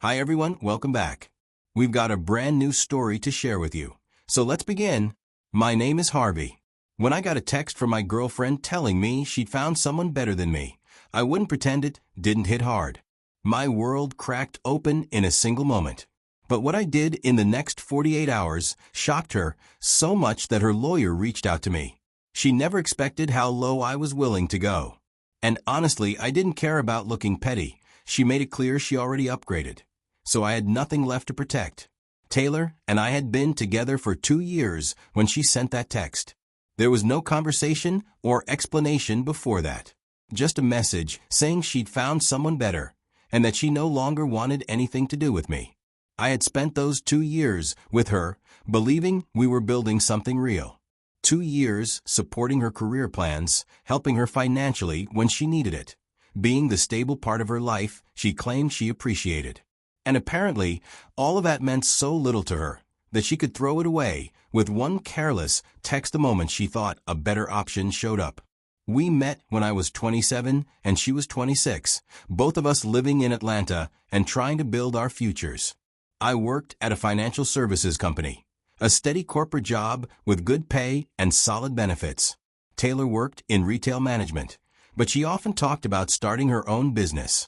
Hi everyone, welcome back. We've got a brand new story to share with you. So let's begin. My name is Harvey. When I got a text from my girlfriend telling me she'd found someone better than me, I wouldn't pretend it didn't hit hard. My world cracked open in a single moment. But what I did in the next 48 hours shocked her so much that her lawyer reached out to me. She never expected how low I was willing to go. And honestly, I didn't care about looking petty. She made it clear she already upgraded. So I had nothing left to protect. Taylor and I had been together for 2 years when she sent that text. There was no conversation or explanation before that. Just a message saying she'd found someone better and that she no longer wanted anything to do with me. I had spent those 2 years with her, believing we were building something real. 2 years supporting her career plans, helping her financially when she needed it, being the stable part of her life she claimed she appreciated. And apparently, all of that meant so little to her that she could throw it away with one careless text the moment she thought a better option showed up. We met when I was 27 and she was 26, both of us living in Atlanta and trying to build our futures. I worked at a financial services company, a steady corporate job with good pay and solid benefits. Taylor worked in retail management, but she often talked about starting her own business.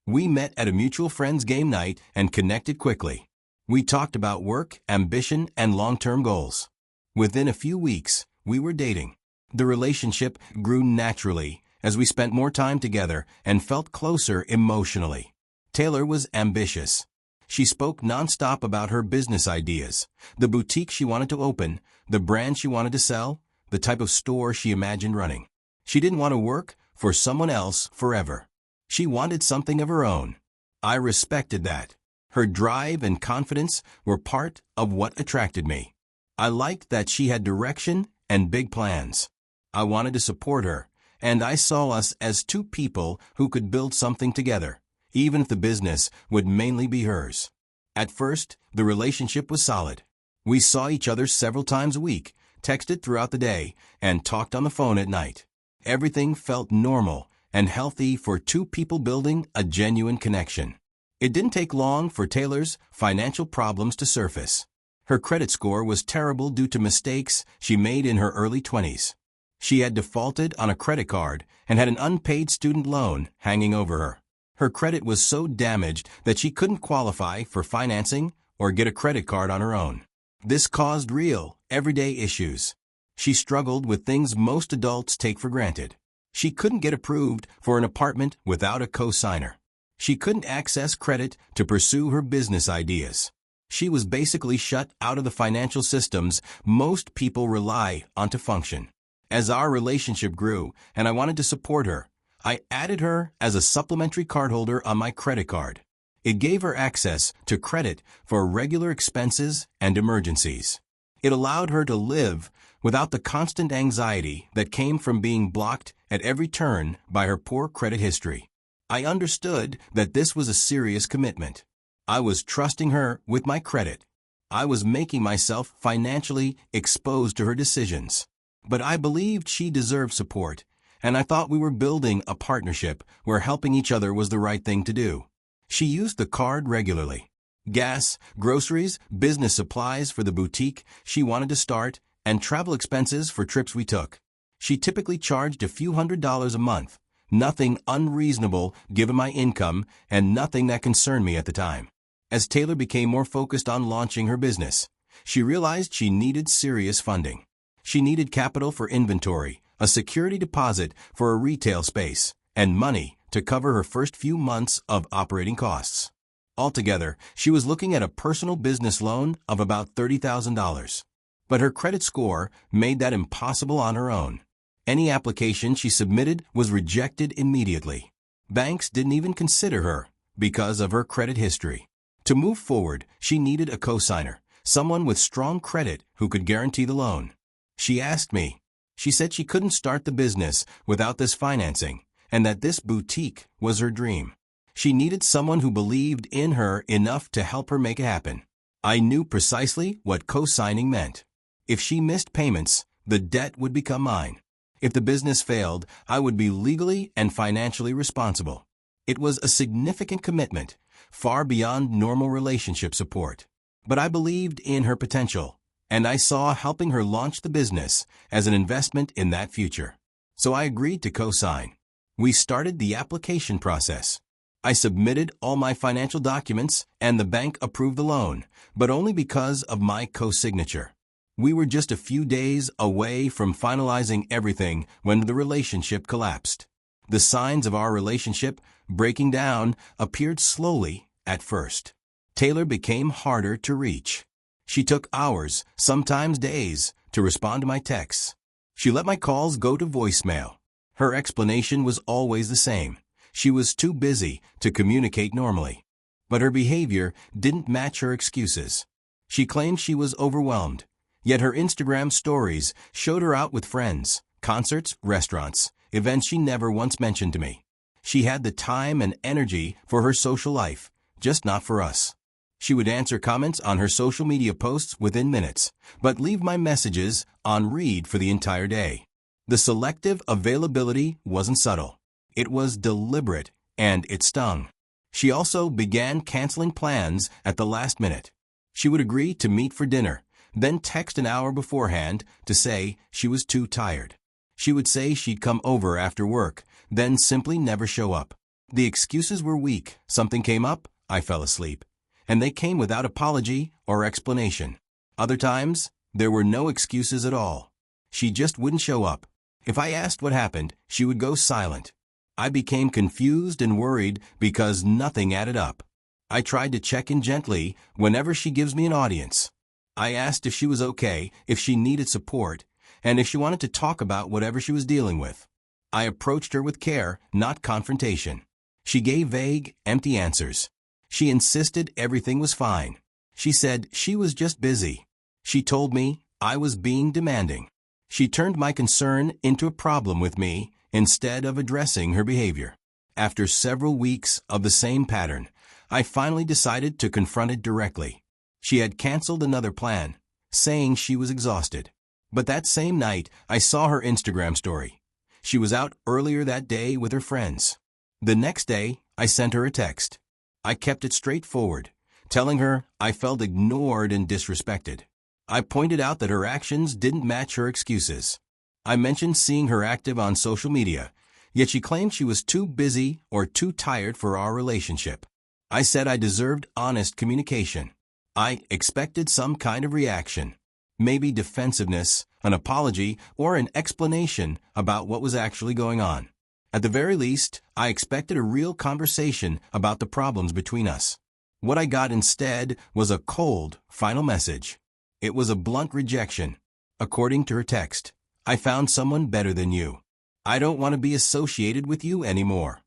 We met at a mutual friend's game night and connected quickly. We talked about work, ambition, and long-term goals. Within a few weeks, we were dating. The relationship grew naturally as we spent more time together and felt closer emotionally. Taylor was ambitious. She spoke nonstop about her business ideas, the boutique she wanted to open, the brand she wanted to sell, the type of store she imagined running. She didn't want to work for someone else forever. She wanted something of her own. I respected that. Her drive and confidence were part of what attracted me. I liked that she had direction and big plans. I wanted to support her, and I saw us as two people who could build something together, even if the business would mainly be hers. At first, the relationship was solid. We saw each other several times a week, texted throughout the day, and talked on the phone at night. Everything felt normal and healthy for two people building a genuine connection. It didn't take long for Taylor's financial problems to surface. Her credit score was terrible due to mistakes she made in her early 20s. She had defaulted on a credit card and had an unpaid student loan hanging over her. Her credit was so damaged that she couldn't qualify for financing or get a credit card on her own. This caused real, everyday issues. She struggled with things most adults take for granted. She couldn't get approved for an apartment without a co-signer. She couldn't access credit to pursue her business ideas. She was basically shut out of the financial systems most people rely on to function. As our relationship grew and I wanted to support her, I added her as a supplementary cardholder on my credit card. It gave her access to credit for regular expenses and emergencies. It allowed her to live without the constant anxiety that came from being blocked at every turn by her poor credit history. I understood that this was a serious commitment. I was trusting her with my credit. I was making myself financially exposed to her decisions. But I believed she deserved support, and I thought we were building a partnership where helping each other was the right thing to do. She used the card regularly. Gas, groceries, business supplies for the boutique she wanted to start, and travel expenses for trips we took. She typically charged a few $100s a month, nothing unreasonable given my income and nothing that concerned me at the time. As Taylor became more focused on launching her business, she realized she needed serious funding. She needed capital for inventory, a security deposit for a retail space, and money to cover her first few months of operating costs. Altogether, she was looking at a personal business loan of about $30,000. But her credit score made that impossible on her own. Any application she submitted was rejected immediately. Banks didn't even consider her because of her credit history. To move forward, she needed a co-signer, someone with strong credit who could guarantee the loan. She asked me. She said she couldn't start the business without this financing, and that this boutique was her dream. She needed someone who believed in her enough to help her make it happen. I knew precisely what co-signing meant. If she missed payments, the debt would become mine. If the business failed, I would be legally and financially responsible. It was a significant commitment, far beyond normal relationship support. But I believed in her potential, and I saw helping her launch the business as an investment in that future. So I agreed to co-sign. We started the application process. I submitted all my financial documents and the bank approved the loan, but only because of my co-signature. We were just a few days away from finalizing everything when the relationship collapsed. The signs of our relationship breaking down appeared slowly at first. Taylor became harder to reach. She took hours, sometimes days, to respond to my texts. She let my calls go to voicemail. Her explanation was always the same. She was too busy to communicate normally. But her behavior didn't match her excuses. She claimed she was overwhelmed, yet her Instagram stories showed her out with friends, concerts, restaurants, events she never once mentioned to me. She had the time and energy for her social life, just not for us. She would answer comments on her social media posts within minutes, but leave my messages on read for the entire day. The selective availability wasn't subtle. It was deliberate, and it stung. She also began canceling plans at the last minute. She would agree to meet for dinner, then text an hour beforehand to say she was too tired. She would say she'd come over after work, then simply never show up. The excuses were weak. Something came up, I fell asleep, and they came without apology or explanation. Other times, there were no excuses at all. She just wouldn't show up. If I asked what happened, she would go silent. I became confused and worried because nothing added up. I tried to check in gently whenever she gives me an audience. I asked if she was okay, if she needed support, and if she wanted to talk about whatever she was dealing with. I approached her with care, not confrontation. She gave vague, empty answers. She insisted everything was fine. She said she was just busy. She told me I was being demanding. She turned my concern into a problem with me instead of addressing her behavior. After several weeks of the same pattern, I finally decided to confront it directly. She had canceled another plan, saying she was exhausted. But that same night, I saw her Instagram story. She was out earlier that day with her friends. The next day, I sent her a text. I kept it straightforward, telling her I felt ignored and disrespected. I pointed out that her actions didn't match her excuses. I mentioned seeing her active on social media, yet she claimed she was too busy or too tired for our relationship. I said I deserved honest communication. I expected some kind of reaction, maybe defensiveness, an apology, or an explanation about what was actually going on. At the very least, I expected a real conversation about the problems between us. What I got instead was a cold, final message. It was a blunt rejection. According to her text, I found someone better than you. I don't want to be associated with you anymore.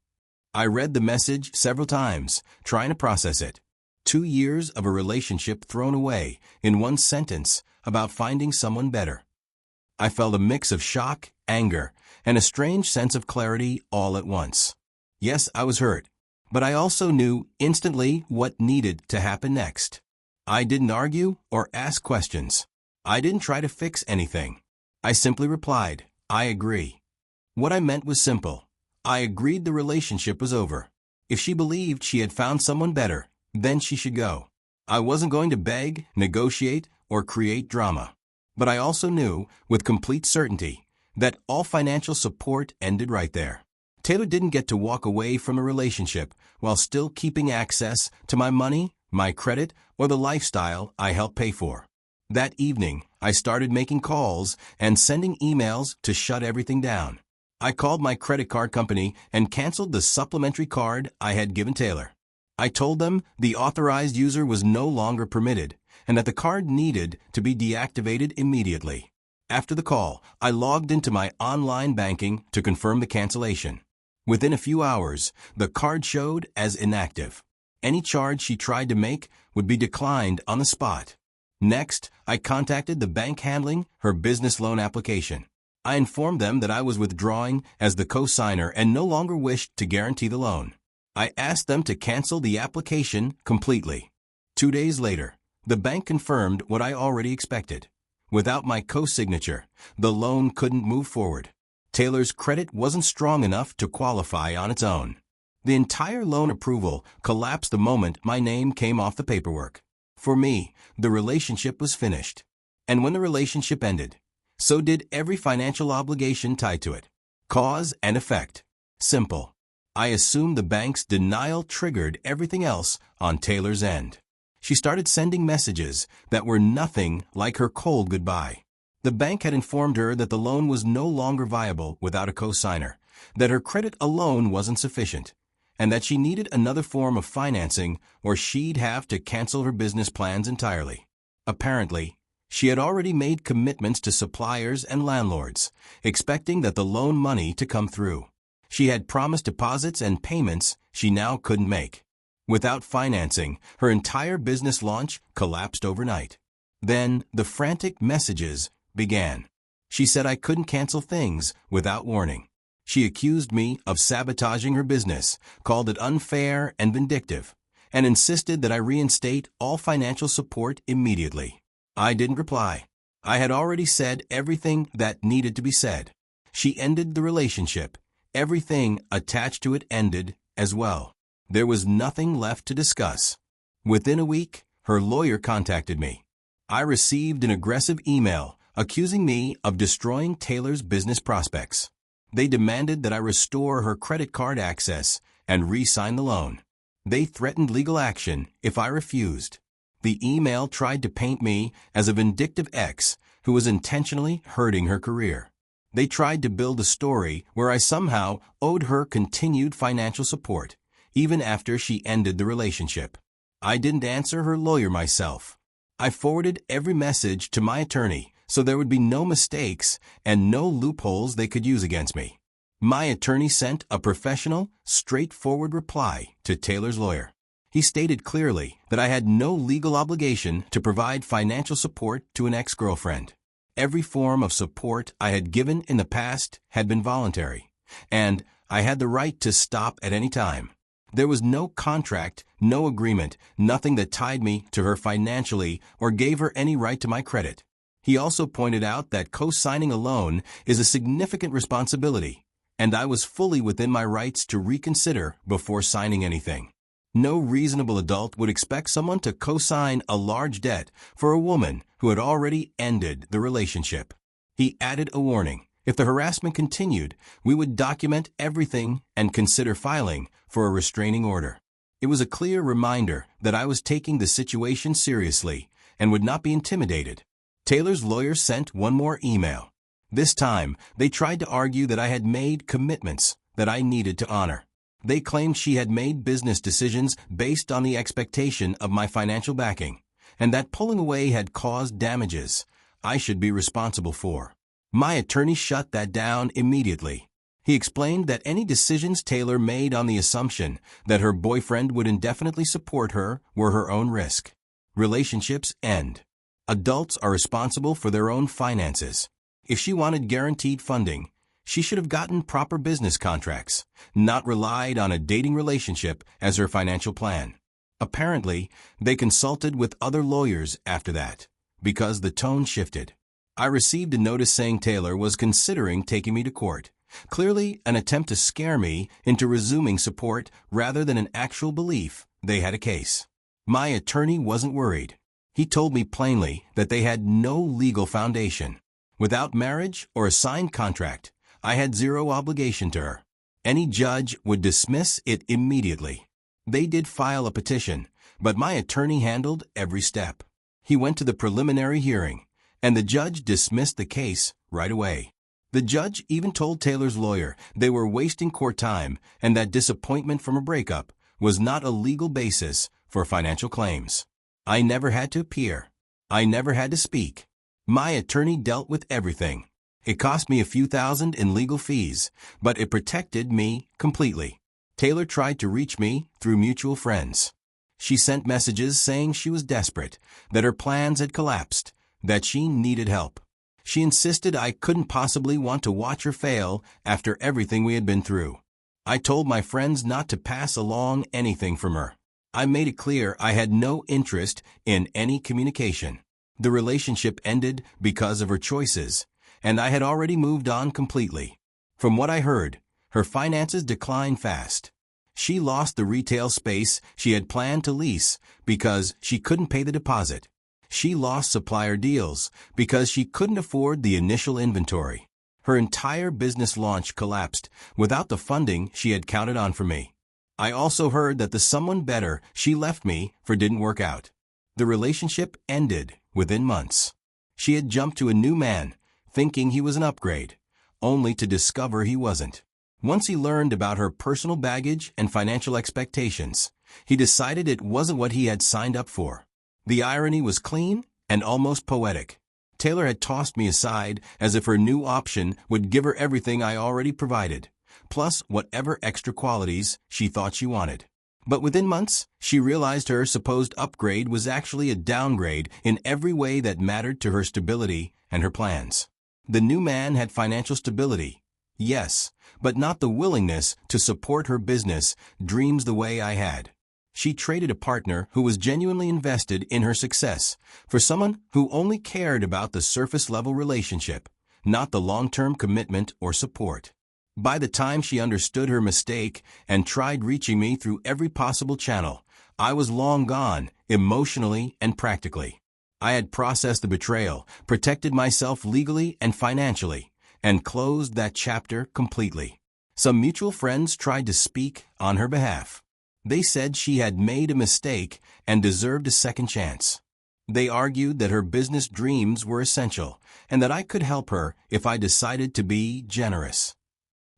I read the message several times, trying to process it. 2 years of a relationship thrown away in one sentence about finding someone better. I felt a mix of shock, anger, and a strange sense of clarity all at once. Yes, I was hurt, but I also knew instantly what needed to happen next. I didn't argue or ask questions. I didn't try to fix anything. I simply replied, I agree. What I meant was simple. I agreed the relationship was over. If she believed she had found someone better, then she should go. I wasn't going to beg, negotiate, or create drama. But I also knew, with complete certainty, that all financial support ended right there. Taylor didn't get to walk away from a relationship while still keeping access to my money, my credit, or the lifestyle I helped pay for. That evening, I started making calls and sending emails to shut everything down. I called my credit card company and canceled the supplementary card I had given Taylor. I told them the authorized user was no longer permitted and that the card needed to be deactivated immediately. After the call, I logged into my online banking to confirm the cancellation. Within a few hours, the card showed as inactive. Any charge she tried to make would be declined on the spot. Next, I contacted the bank handling her business loan application. I informed them that I was withdrawing as the co-signer and no longer wished to guarantee the loan. I asked them to cancel the application completely. 2 days later, the bank confirmed what I already expected. Without my co-signature, the loan couldn't move forward. Taylor's credit wasn't strong enough to qualify on its own. The entire loan approval collapsed the moment my name came off the paperwork. For me, the relationship was finished. And when the relationship ended, so did every financial obligation tied to it. Cause and effect. Simple. I assumed the bank's denial triggered everything else on Taylor's end. She started sending messages that were nothing like her cold goodbye. The bank had informed her that the loan was no longer viable without a co-signer, that her credit alone wasn't sufficient, and that she needed another form of financing or she'd have to cancel her business plans entirely. Apparently, she had already made commitments to suppliers and landlords, expecting that the loan money to come through. She had promised deposits and payments she now couldn't make. Without financing, her entire business launch collapsed overnight. Then the frantic messages began. She said I couldn't cancel things without warning. She accused me of sabotaging her business, called it unfair and vindictive, and insisted that I reinstate all financial support immediately. I didn't reply. I had already said everything that needed to be said. She ended the relationship. Everything attached to it ended as well. There was nothing left to discuss. Within a week, her lawyer contacted me. I received an aggressive email accusing me of destroying Taylor's business prospects. They demanded that I restore her credit card access and re-sign the loan. They threatened legal action if I refused. The email tried to paint me as a vindictive ex who was intentionally hurting her career. They tried to build a story where I somehow owed her continued financial support, even after she ended the relationship. I didn't answer her lawyer myself. I forwarded every message to my attorney so there would be no mistakes and no loopholes they could use against me. My attorney sent a professional, straightforward reply to Taylor's lawyer. He stated clearly that I had no legal obligation to provide financial support to an ex-girlfriend. Every form of support I had given in the past had been voluntary, and I had the right to stop at any time. There was no contract, no agreement, nothing that tied me to her financially or gave her any right to my credit. He also pointed out that co-signing a loan is a significant responsibility, and I was fully within my rights to reconsider before signing anything. No reasonable adult would expect someone to co-sign a large debt for a woman who had already ended the relationship. He added a warning. If the harassment continued, we would document everything and consider filing for a restraining order. It was a clear reminder that I was taking the situation seriously and would not be intimidated. Taylor's lawyer sent one more email. This time, they tried to argue that I had made commitments that I needed to honor. They claimed she had made business decisions based on the expectation of my financial backing, and that pulling away had caused damages I should be responsible for. My attorney shut that down immediately. He explained that any decisions Taylor made on the assumption that her boyfriend would indefinitely support her were her own risk. Relationships end. Adults are responsible for their own finances. If she wanted guaranteed funding, she should have gotten proper business contracts, not relied on a dating relationship as her financial plan. Apparently, they consulted with other lawyers after that, because the tone shifted. I received a notice saying Taylor was considering taking me to court, clearly an attempt to scare me into resuming support rather than an actual belief they had a case. My attorney wasn't worried. He told me plainly that they had no legal foundation. Without marriage or a signed contract, I had zero obligation to her. Any judge would dismiss it immediately. They did file a petition, but my attorney handled every step. He went to the preliminary hearing, and the judge dismissed the case right away. The judge even told Taylor's lawyer they were wasting court time and that disappointment from a breakup was not a legal basis for financial claims. I never had to appear. I never had to speak. My attorney dealt with everything. It cost me a few thousand in legal fees, but it protected me completely. Taylor tried to reach me through mutual friends. She sent messages saying she was desperate, that her plans had collapsed, that she needed help. She insisted I couldn't possibly want to watch her fail after everything we had been through. I told my friends not to pass along anything from her. I made it clear I had no interest in any communication. The relationship ended because of her choices, and I had already moved on completely. From what I heard, her finances declined fast. She lost the retail space she had planned to lease because she couldn't pay the deposit. She lost supplier deals because she couldn't afford the initial inventory. Her entire business launch collapsed without the funding she had counted on from me. I also heard that the someone better she left me for didn't work out. The relationship ended within months. She had jumped to a new man, thinking he was an upgrade, only to discover he wasn't. Once he learned about her personal baggage and financial expectations, he decided it wasn't what he had signed up for. The irony was clean and almost poetic. Taylor had tossed me aside as if her new option would give her everything I already provided, plus whatever extra qualities she thought she wanted. But within months, she realized her supposed upgrade was actually a downgrade in every way that mattered to her stability and her plans. The new man had financial stability, yes, but not the willingness to support her business dreams the way I had. She traded a partner who was genuinely invested in her success for someone who only cared about the surface-level relationship, not the long-term commitment or support. By the time she understood her mistake and tried reaching me through every possible channel, I was long gone, emotionally and practically. I had processed the betrayal, protected myself legally and financially, and closed that chapter completely. Some mutual friends tried to speak on her behalf. They said she had made a mistake and deserved a second chance. They argued that her business dreams were essential and that I could help her if I decided to be generous.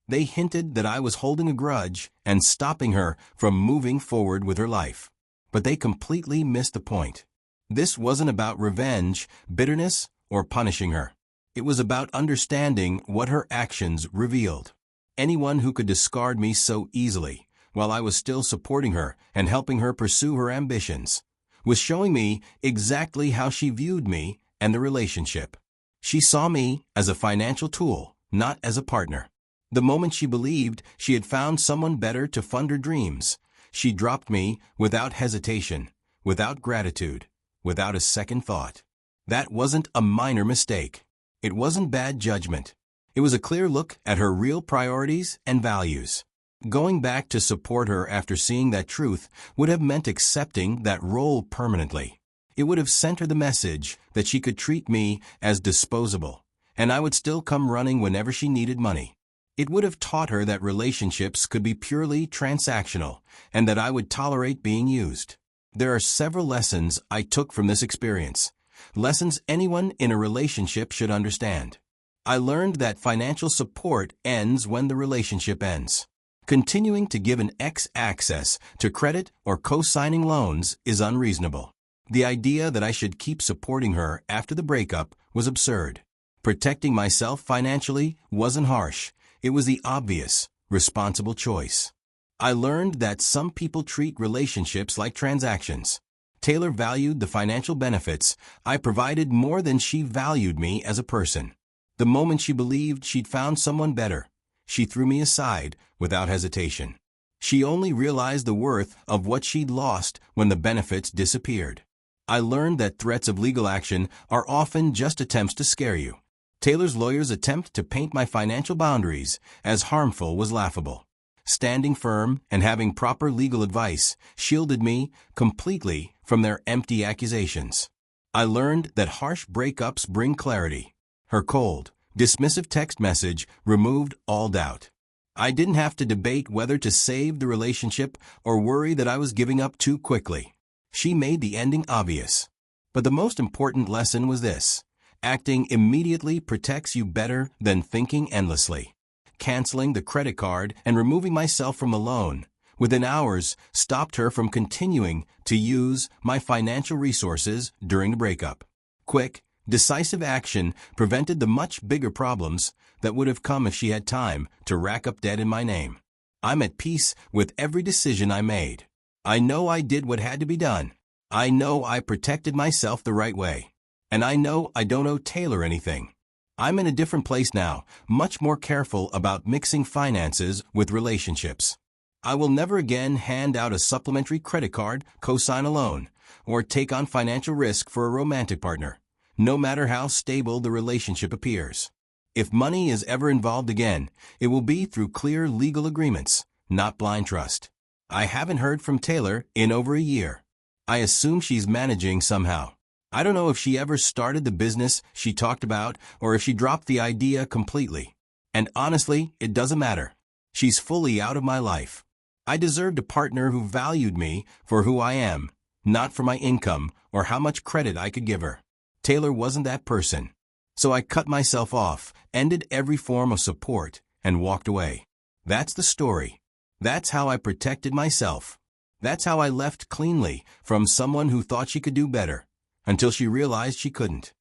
They hinted that I was holding a grudge and stopping her from moving forward with her life. But they completely missed the point. This wasn't about revenge, bitterness, or punishing her. It was about understanding what her actions revealed. Anyone who could discard me so easily, while I was still supporting her and helping her pursue her ambitions, was showing me exactly how she viewed me and the relationship. She saw me as a financial tool, not as a partner. The moment she believed she had found someone better to fund her dreams, she dropped me without hesitation, without gratitude, without a second thought. That wasn't a minor mistake. It wasn't bad judgment. It was a clear look at her real priorities and values. Going back to support her after seeing that truth would have meant accepting that role permanently. It would have sent her the message that she could treat me as disposable, and I would still come running whenever she needed money. It would have taught her that relationships could be purely transactional and that I would tolerate being used. There are several lessons I took from this experience, lessons anyone in a relationship should understand. I learned that financial support ends when the relationship ends. Continuing to give an ex access to credit or co-signing loans is unreasonable. The idea that I should keep supporting her after the breakup was absurd. Protecting myself financially wasn't harsh. It was the obvious, responsible choice. I learned that some people treat relationships like transactions. Taylor valued the financial benefits I provided more than she valued me as a person. The moment she believed she'd found someone better, she threw me aside without hesitation. She only realized the worth of what she'd lost when the benefits disappeared. I learned that threats of legal action are often just attempts to scare you. Taylor's lawyer's attempt to paint my financial boundaries as harmful was laughable. Standing firm and having proper legal advice shielded me completely from their empty accusations. I learned that harsh breakups bring clarity. Her cold, dismissive text message removed all doubt. I didn't have to debate whether to save the relationship or worry that I was giving up too quickly. She made the ending obvious. But the most important lesson was this: acting immediately protects you better than thinking endlessly. Canceling the credit card and removing myself from the loan within hours stopped her from continuing to use my financial resources during the breakup. Quick, decisive action prevented the much bigger problems that would have come if she had time to rack up debt in my name. I'm at peace with every decision I made. I know I did what had to be done. I know I protected myself the right way. And I know I don't owe Taylor anything. I'm in a different place now, much more careful about mixing finances with relationships. I will never again hand out a supplementary credit card, co-sign a loan, or take on financial risk for a romantic partner, no matter how stable the relationship appears. If money is ever involved again, it will be through clear legal agreements, not blind trust. I haven't heard from Taylor in over a year. I assume she's managing somehow. I don't know if she ever started the business she talked about or if she dropped the idea completely. And honestly, it doesn't matter. She's fully out of my life. I deserved a partner who valued me for who I am, not for my income or how much credit I could give her. Taylor wasn't that person. So I cut myself off, ended every form of support, and walked away. That's the story. That's how I protected myself. That's how I left cleanly from someone who thought she could do better, until she realized she couldn't.